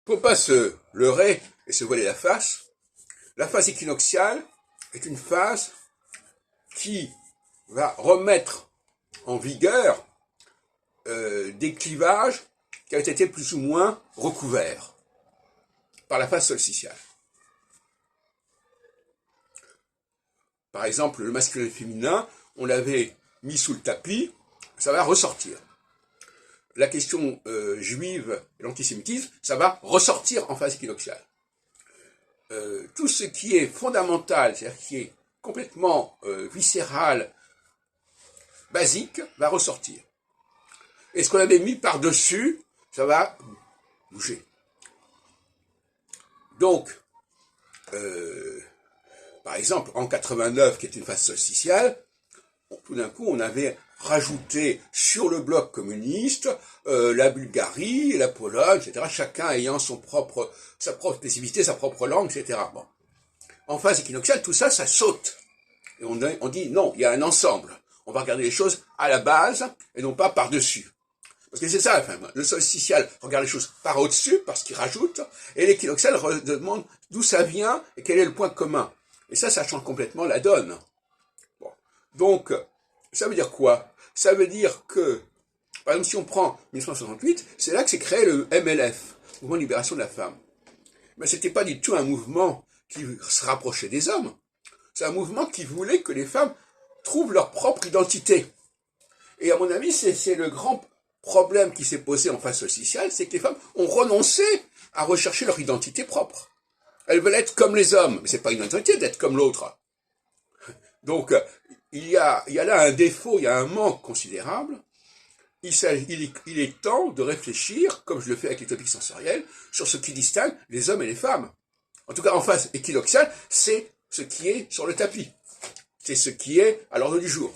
Pour pas se leurrer et se voiler la phase équinoxiale est une phase qui va remettre en vigueur des clivages qui avaient été plus ou moins recouverts par la phase solsticiale. Par exemple, le masculin et le féminin, on l'avait mis sous le tapis, ça va ressortir. La question juive et l'antisémitisme, ça va ressortir en phase équinoxiale. Tout ce qui est fondamental, c'est-à-dire qui est complètement viscéral, basique, va ressortir. Et ce qu'on avait mis par-dessus, ça va bouger. Donc, par exemple, en 89, qui est une phase solsticiale, tout d'un coup, on avait rajouté sur le bloc communiste la Bulgarie, la Pologne, etc., chacun ayant sa propre spécificité, sa propre langue, etc. Bon. En phase équinoxiale, tout ça, ça saute. Et on dit, non, il y a un ensemble. On va regarder les choses à la base et non pas par-dessus. Parce que c'est ça, enfin, le solsticial regarde les choses par au-dessus, parce qu'il rajoute, et l'équinoxial demande d'où ça vient et quel est le point commun. Et ça change complètement la donne. Bon. Donc, ça veut dire quoi? Ça veut dire que, par exemple, si on prend 1968, c'est là que s'est créé le MLF, Mouvement de Libération de la Femme. Mais c'était pas du tout un mouvement qui se rapprochait des hommes. C'est un mouvement qui voulait que les femmes trouvent leur propre identité. Et à mon avis, c'est le grand problème qui s'est posé en phase solsticiale, c'est que les femmes ont renoncé à rechercher leur identité propre. Elles veulent être comme les hommes, mais c'est pas une identité d'être comme l'autre. Donc, il y a là un défaut, il y a un manque considérable. Il est temps de réfléchir, comme je le fais avec les topics sensoriels, sur ce qui distingue les hommes et les femmes. En tout cas, en phase équinoxiale, c'est ce qui est sur le tapis. C'est ce qui est à l'ordre du jour.